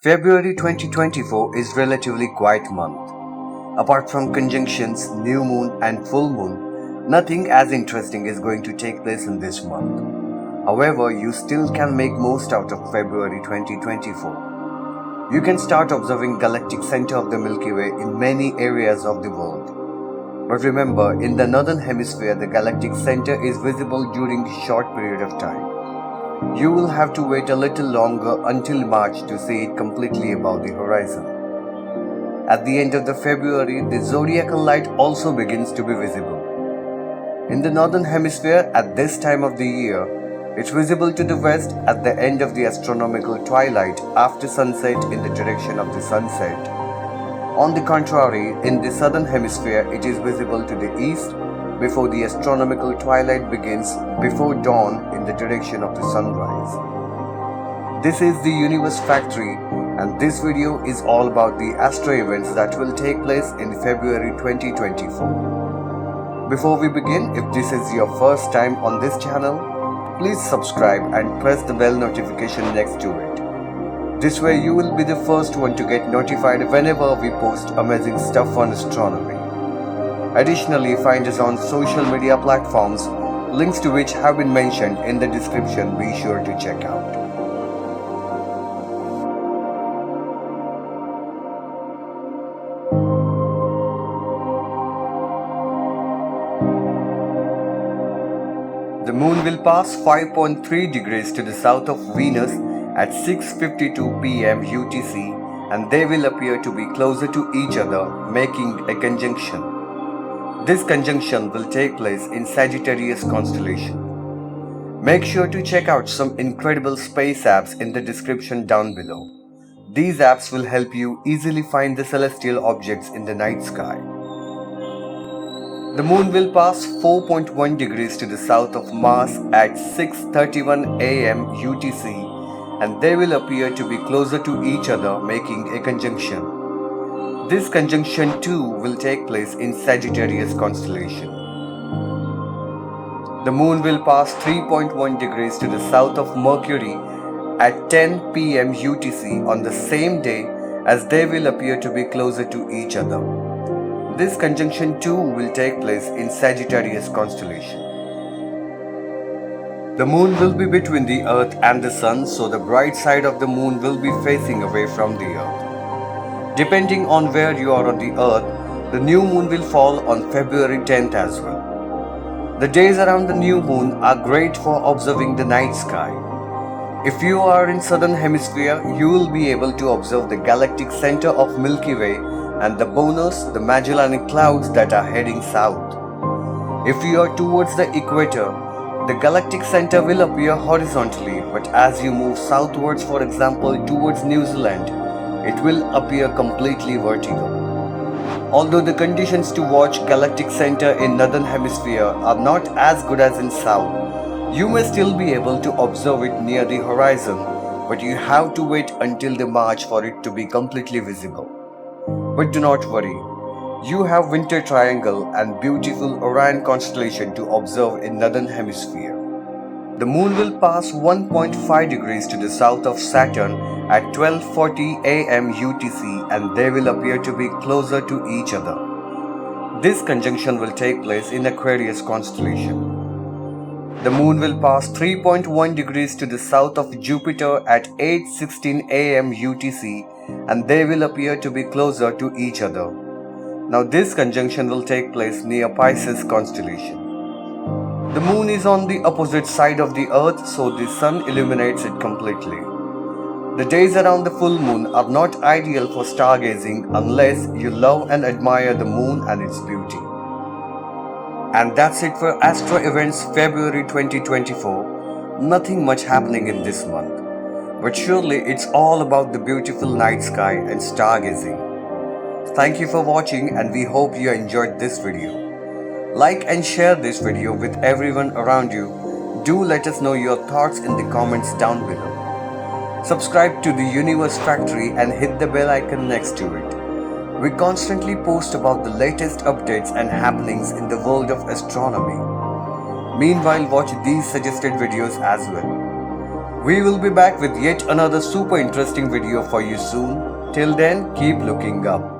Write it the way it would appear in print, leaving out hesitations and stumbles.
February 2024 is relatively quiet month. Apart from conjunctions, new moon and full moon, nothing as interesting is going to take place in this month. However, you still can make most out of February 2024. You can start observing galactic center of the Milky Way in many areas of the world. But remember, in the northern hemisphere, the galactic center is visible during a short period of time. You will have to wait a little longer until March to see it completely above the horizon. At the end of the February, the zodiacal light also begins to be visible. In the northern hemisphere, at this time of the year, it's visible to the west at the end of the astronomical twilight after sunset in the direction of the sunset. On the contrary, in the southern hemisphere, it is visible to the east before the astronomical twilight begins before dawn in the direction of the sunrise. This is the Universe Factory, and this video is all about the astro events that will take place in February 2024. Before we begin, if this is your first time on this channel, please subscribe and press the bell notification next to it. This way you will be the first one to get notified whenever we post amazing stuff on astronomy. Additionally, find us on social media platforms, links to which have been mentioned in the description. Be sure to check out. The moon will pass 5.3 degrees to the south of Venus at 6:52 p.m. UTC, and they will appear to be closer to each other, making a conjunction. This conjunction will take place in Sagittarius constellation. Make sure to check out some incredible space apps in the description down below. These apps will help you easily find the celestial objects in the night sky. The moon will pass 4.1 degrees to the south of Mars at 6:31 a.m. UTC, and they will appear to be closer to each other, making a conjunction. This conjunction too will take place in Sagittarius constellation. The moon will pass 3.1 degrees to the south of Mercury at 10 p.m. UTC on the same day, as they will appear to be closer to each other. This conjunction too will take place in Sagittarius constellation. The moon will be between the earth and the sun, so the bright side of the moon will be facing away from the earth. Depending on where you are on the earth, the new moon will fall on February 10th as well. The days around the new moon are great for observing the night sky. If you are in southern hemisphere, you will be able to observe the galactic center of Milky Way and the bonus, the Magellanic Clouds that are heading south. If you are towards the equator, the galactic center will appear horizontally, but as you move southwards, for example towards New Zealand, it will appear completely vertical. Although the conditions to watch galactic center in northern hemisphere are not as good as in south, you may still be able to observe it near the horizon, but you have to wait until the March for it to be completely visible. But do not worry, you have Winter Triangle and beautiful Orion constellation to observe in northern hemisphere. The moon will pass 1.5 degrees to the south of Saturn at 12:40 a.m. UTC, and they will appear to be closer to each other. This conjunction will take place in Aquarius constellation. The moon will pass 3.1 degrees to the south of Jupiter at 8:16 a.m. UTC, and they will appear to be closer to each other. Now this conjunction will take place near Pisces constellation. The moon is on the opposite side of the earth, so the sun illuminates it completely. The days around the full moon are not ideal for stargazing unless you love and admire the moon and its beauty. And that's it for astro events February 2024. Nothing much happening in this month, but surely it's all about the beautiful night sky and stargazing. Thank you for watching, and we hope you enjoyed this video. Like and share this video with everyone around you. Do let us know your thoughts in the comments down below. Subscribe to the Universe Factory and hit the bell icon next to it. We constantly post about the latest updates and happenings in the world of astronomy. Meanwhile, watch these suggested videos as well. We will be back with yet another super interesting video for you soon. Till then, keep looking up.